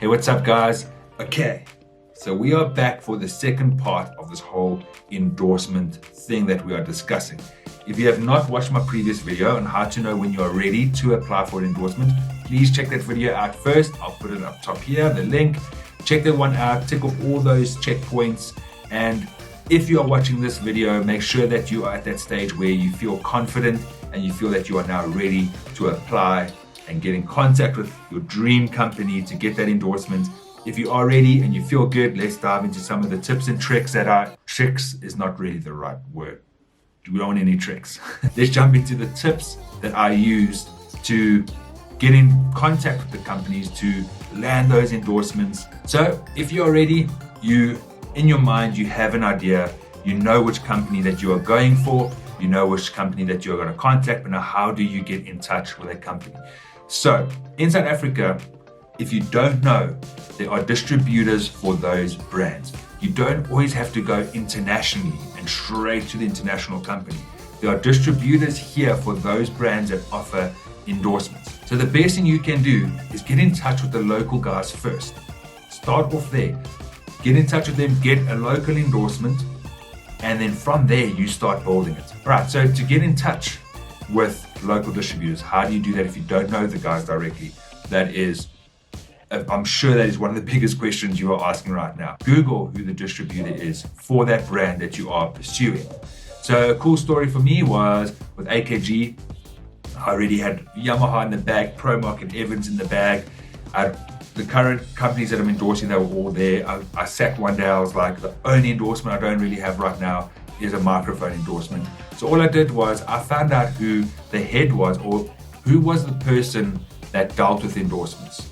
Hey, what's up guys? Okay, so we are back for the second part of this whole endorsement thing that we are discussing. If you have not watched my previous video on how to know when you are ready to apply for an endorsement, please check that video out first. I'll put it up top here, the link. Check that one out, tick off all those checkpoints, and if you are watching this video, make sure that you are at that stage where you feel confident and you feel that you are now ready to apply and get in contact with your dream company to get that endorsement. If you are ready and you feel good, let's dive into some of the tips and tricks tricks is not really the right word. We don't want any tricks. Let's jump into the tips that I used to get in contact with the companies to land those endorsements. So if you're ready, in your mind, you have an idea, you know which company that you are going for, you know which company that you're going to contact, but now how do you get in touch with that company? So in South Africa, if you don't know, there are distributors for those brands. You don't always have to go internationally and straight to the international company. There are distributors here for those brands that offer endorsements. So the best thing you can do is get in touch with the local guys first. Start off there. Get in touch with them, get a local endorsement, and then from there you start building it. All right, so to get in touch with local distributors, how do you do that if you don't know the guys directly? I'm sure that is one of the biggest questions you are asking right now. Google who the distributor is for that brand that you are pursuing. So a cool story for me was with AKG. I already had Yamaha in the bag, ProMark and Evans in the bag. The current companies that I'm endorsing, they were all there. I sat one day, I was like, the only endorsement I don't really have right now is a microphone endorsement. So all I did was I found out who the head was, or who was the person that dealt with endorsements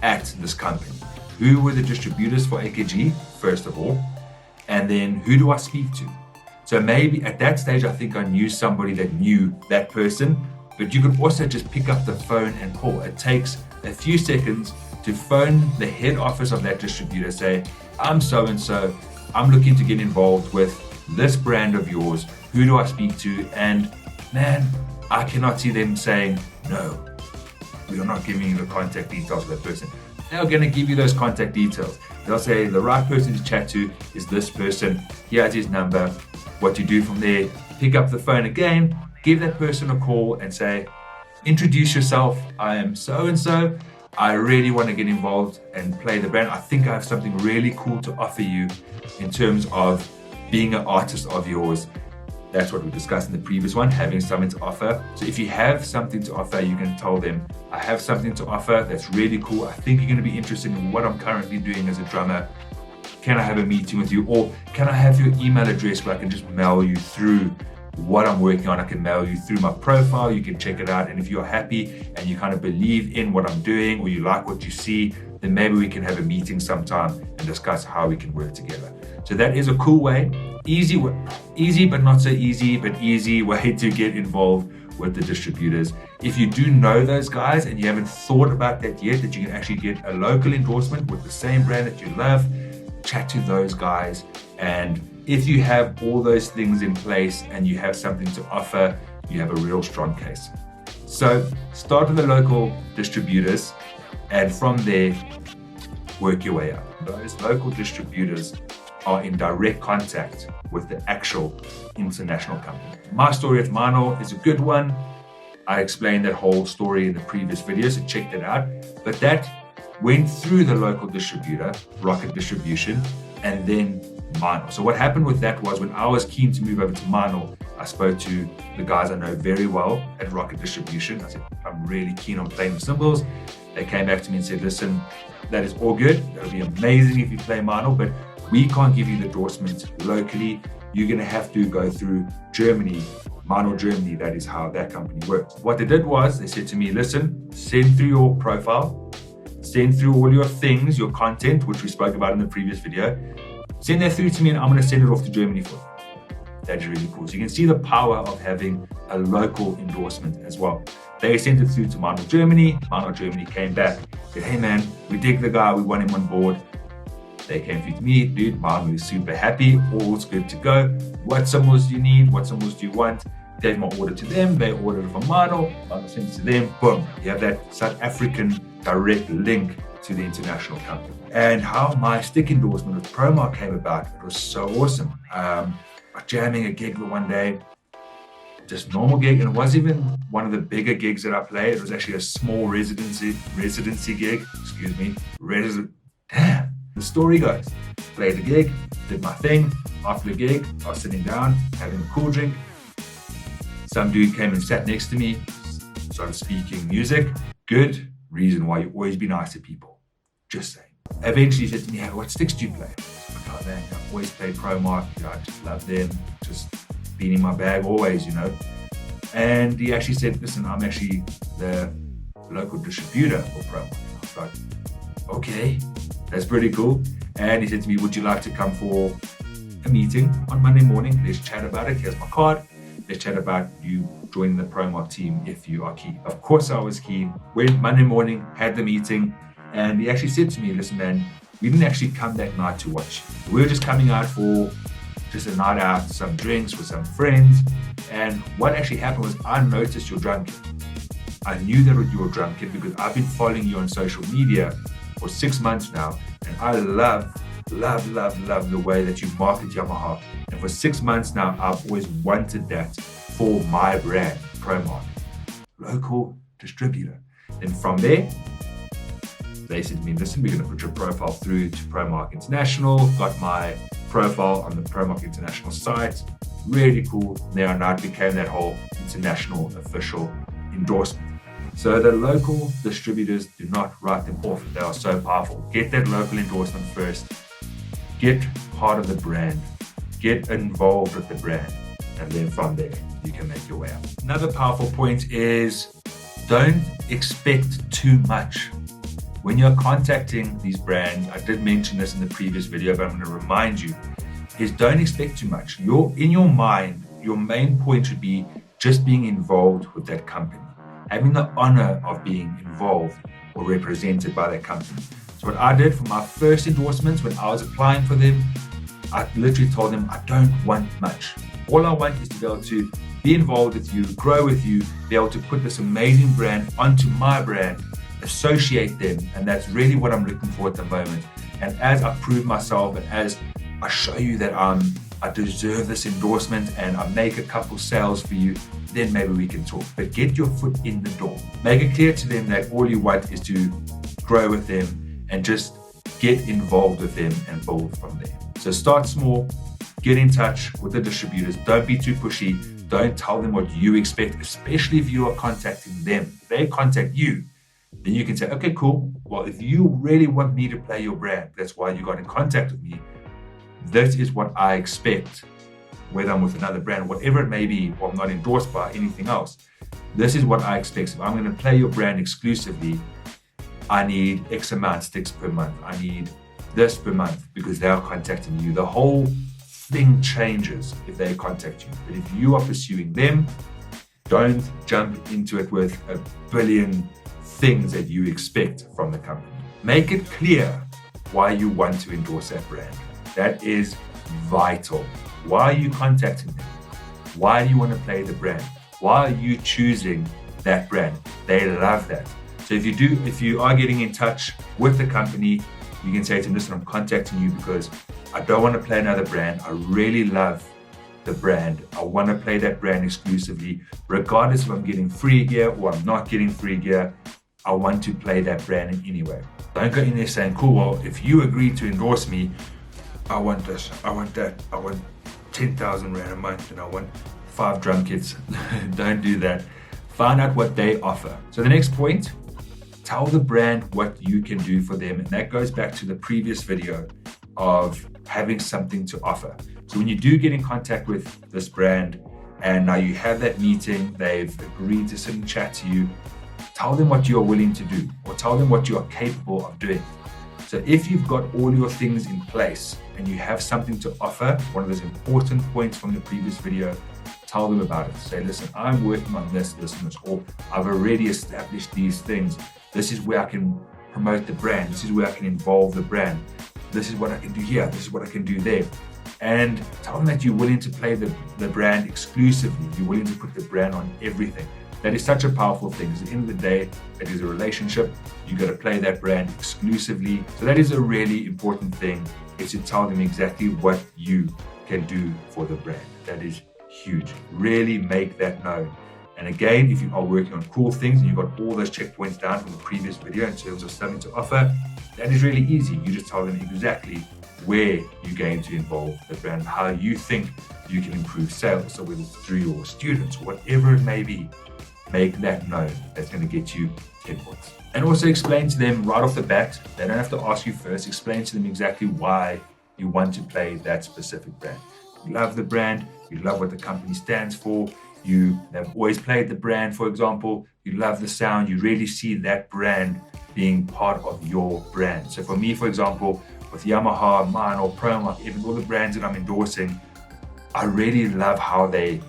at this company. Who were the distributors for AKG, first of all, and then who do I speak to? So maybe at that stage, I think I knew somebody that knew that person, but you could also just pick up the phone and call. It takes a few seconds to phone the head office of that distributor, say, I'm so-and-so, I'm looking to get involved with this brand of yours, who do I speak to? And man, I cannot see them saying, no, we are not giving you the contact details of that person. They're gonna give you those contact details. They'll say the right person to chat to is this person, here's his number. What you do from there, pick up the phone again, give that person a call and say, introduce yourself, I am so-and-so, I really want to get involved and play the brand. I think I have something really cool to offer you in terms of being an artist of yours. That's what we discussed in the previous one, having something to offer. So if you have something to offer, you can tell them, I have something to offer that's really cool. I think you're going to be interested in what I'm currently doing as a drummer. Can I have a meeting with you? Or can I have your email address where I can just mail you through what I'm working on? I can mail you through my profile, you can check it out, and if you're happy and you kind of believe in what I'm doing or you like what you see, then maybe we can have a meeting sometime and discuss how we can work together. So that is a cool way, easy but not so easy, but easy way to get involved with the distributors. If you do know those guys and you haven't thought about that yet, that you can actually get a local endorsement with the same brand that you love, chat to those guys. And if you have all those things in place and you have something to offer, you have a real strong case. So start with the local distributors and from there, work your way up. Those local distributors are in direct contact with the actual international company. My story at Mano is a good one. I explained that whole story in the previous video, so check that out. But that went through the local distributor, Rocket Distribution, and then Mano. So what happened with that was when I was keen to move over to Mano, I spoke to the guys I know very well at Rocket Distribution. I said, I'm really keen on playing the cymbals. They came back to me and said, listen, that is all good. That would be amazing if you play Mano, but we can't give you the endorsement locally. You're gonna have to go through Germany, Mano Germany. That is how that company works. What they did was they said to me, listen, send through your profile, send through all your things, your content, which we spoke about in the previous video. Send that through to me and I'm gonna send it off to Germany for you. That is really cool. So you can see the power of having a local endorsement as well. They sent it through to Mano Germany. Mano Germany came back, said, hey man, we dig the guy, we want him on board. They came through to me, dude, Mano is super happy, all's good to go. What cymbals do you need? What cymbals do you want? Gave my order to them, they ordered it from Mano sent it to them, boom. You have that South African direct link to the international company. And how my stick endorsement with Promark came about, it was so awesome. I was jamming a gig one day, just normal gig, and it wasn't even one of the bigger gigs that I played. It was actually a small residency gig, Damn. The story goes, played the gig, did my thing. After the gig, I was sitting down, having a cool drink. Some dude came and sat next to me, started speaking music. Good reason why you always be nice to people. Just saying. Eventually he said to me, hey, what sticks do you play? I was like, man, I've always played Promark. I just love them. Just been in my bag always, And he actually said, listen, I'm actually the local distributor for Promark. I was like, okay, that's pretty cool. And he said to me, would you like to come for a meeting on Monday morning? Let's chat about it. Here's my card. Let's chat about you joining the Promark team if you are keen. Of course I was keen. Went Monday morning, had the meeting, and he actually said to me, listen man, we didn't actually come that night to watch you. We were just coming out for just a night out, some drinks with some friends. And what actually happened was I noticed your drum kit. I knew that you were drum kit because I've been following you on social media for 6 months now. And I love the way that you market Yamaha. And for 6 months now, I've always wanted that for my brand, Promark, local distributor. And from there, they said to me, listen, we're going to put your profile through to Promark International. Got my profile on the Promark International site. Really cool. Now it became that whole international official endorsement. So the local distributors, do not write them off. They are so powerful. Get that local endorsement first. Get part of the brand. Get involved with the brand. And then from there, you can make your way up. Another powerful point is don't expect too much. When you're contacting these brands, I did mention this in the previous video, but I'm going to remind you, is don't expect too much. In your mind, your main point should be just being involved with that company, having the honor of being involved or represented by that company. So what I did for my first endorsements when I was applying for them, I literally told them, I don't want much. All I want is to be able to be involved with you, grow with you, be able to put this amazing brand onto my brand, associate them, and that's really what I'm looking for at the moment. And as I prove myself and as I show you that I deserve this endorsement and I make a couple sales for you, then maybe we can talk. But get your foot in the door. Make it clear to them that all you want is to grow with them and just get involved with them and build from there. So start small, get in touch with the distributors. Don't be too pushy. Don't tell them what you expect, especially if you are contacting them. If they contact you, then you can say, okay, cool. Well, if you really want me to play your brand, that's why you got in contact with me. This is what I expect, whether I'm with another brand, whatever it may be, or I'm not endorsed by anything else. This is what I expect. If I'm going to play your brand exclusively, I need X amount of sticks per month. I need this per month because they are contacting you. The whole thing changes if they contact you. But if you are pursuing them, don't jump into it with a billion things that you expect from the company. Make it clear why you want to endorse that brand. That is vital. Why are you contacting them? Why do you want to play the brand? Why are you choosing that brand? They love that. So if you are getting in touch with the company, you can say to them, listen, I'm contacting you because I don't want to play another brand. I really love the brand. I want to play that brand exclusively, regardless if I'm getting free gear or I'm not getting free gear. I want to play that brand in any way. Don't go in there saying, cool, well, if you agree to endorse me, I want this, I want that, I want 10,000 Rand a month, and I want 5 drum kits. Don't do that. Find out what they offer. So the next point, tell the brand what you can do for them. And that goes back to the previous video of having something to offer. So when you do get in contact with this brand and now you have that meeting, they've agreed to sit and chat to you, tell them what you're willing to do or tell them what you are capable of doing. So if you've got all your things in place and you have something to offer, one of those important points from the previous video, tell them about it. Say, listen, I'm working on this, or I've already established these things. This is where I can promote the brand. This is where I can involve the brand. This is what I can do here. This is what I can do there. And tell them that you're willing to play the brand exclusively. You're willing to put the brand on everything. That is such a powerful thing. At the end of the day, it is a relationship. You got to play that brand exclusively. So that is a really important thing, is to tell them exactly what you can do for the brand. That is huge. Really make that known. And again, if you are working on cool things and you've got all those checkpoints down from the previous video in terms of something to offer, that is really easy. You just tell them exactly where you're going to involve the brand, how you think you can improve sales. So whether it's through your students or whatever it may be, make that known. That's going to get you 10 points. And also explain to them right off the bat, they don't have to ask you first, explain to them exactly why you want to play that specific brand. You love the brand, you love what the company stands for, you have always played the brand, for example, you love the sound, you really see that brand being part of your brand. So for me, for example, with Yamaha, mine, or Promark, even all the brands that I'm endorsing, I really love how they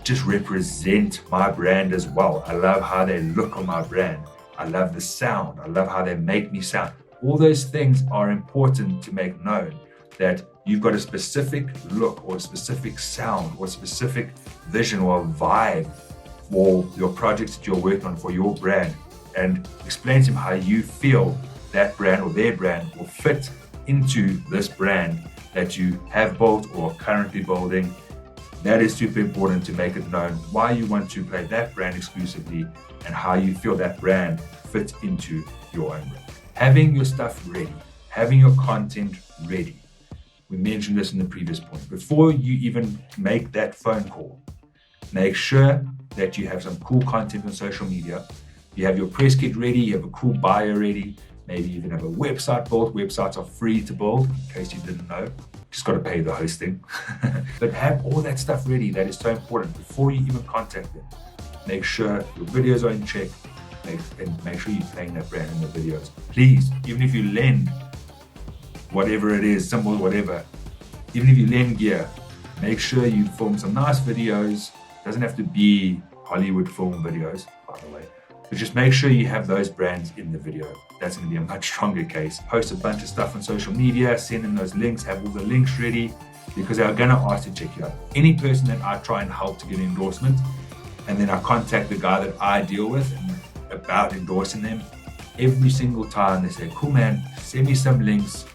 just represent my brand as well. I love how they look on my brand. I love the sound. I love how they make me sound. All those things are important to make known, that you've got a specific look or a specific sound or a specific vision or a vibe for your projects that you're working on for your brand, and explain to them how you feel that brand or their brand will fit into this brand that you have built or are currently building. That is super important to make it known why you want to play that brand exclusively and how you feel that brand fits into your own brand. Having your stuff ready, having your content ready. We mentioned this in the previous point. Before you even make that phone call, make sure that you have some cool content on social media. You have your press kit ready, you have a cool bio ready, maybe even have a website built. Websites are free to build, in case you didn't know. Just got to pay the hosting. But have all that stuff ready. That is so important before you even contact them. Make sure your videos are in check, and make sure you're playing that brand in the videos. Please, even if you lend whatever it is, symbol, whatever, even if you lend gear, make sure you film some nice videos. Doesn't have to be Hollywood film videos, by the way. But just make sure you have those brands in the video. That's going to be a much stronger case. Post a bunch of stuff on social media, send them those links, have all the links ready, because they're going to ask to check you out. Any person that I try and help to get an endorsement, and then I contact the guy that I deal with about endorsing them, every single time they say, cool man, send me some links,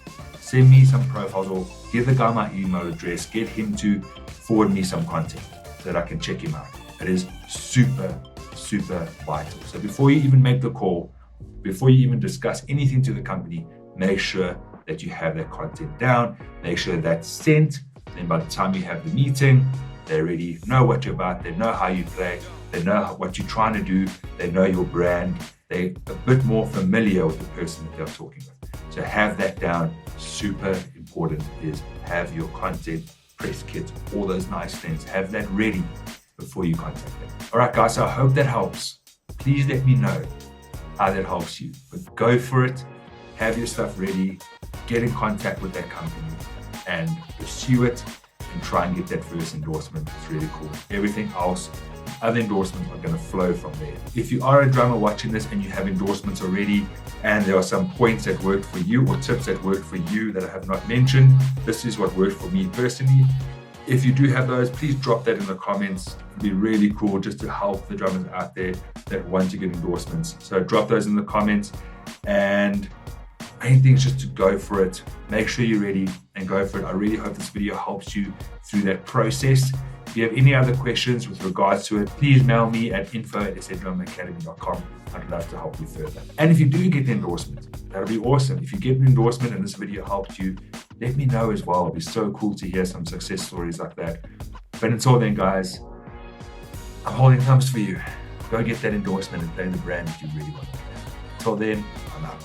send me some profiles, or give the guy my email address, get him to forward me some content so that I can check him out. It is super vital. So before you even make the call, before you even discuss anything to the company, make sure that you have that content down, make sure that's sent. Then by the time you have the meeting, they already know what you're about, they know how you play, they know what you're trying to do, they know your brand, they're a bit more familiar with the person that they're talking with. So have that down. Super important is have your content, press kits, all those nice things, have that ready before you contact them. All right, guys, so I hope that helps. Please let me know how that helps you. But go for it, have your stuff ready, get in contact with that company and pursue it and try and get that first endorsement. It's really cool. Everything else, other endorsements are going to flow from there. If you are a drummer watching this and you have endorsements already and there are some points that work for you or tips that work for you that I have not mentioned, this is what worked for me personally. If you do have those, please drop that in the comments. It'd be really cool just to help the drummers out there that want to get endorsements. So drop those in the comments, and main thing is just to go for it. Make sure you're ready and go for it. I really hope this video helps you through that process. If you have any other questions with regards to it, please mail me at info@sadrumacademy.com. I'd love to help you further. And if you do get the endorsement, that'll be awesome. If you get an endorsement and this video helped you, let me know as well. It'd be so cool to hear some success stories like that. But until then, guys, I'm holding thumbs for you. Go get that endorsement and play the brand that you really want. Until then, I'm out.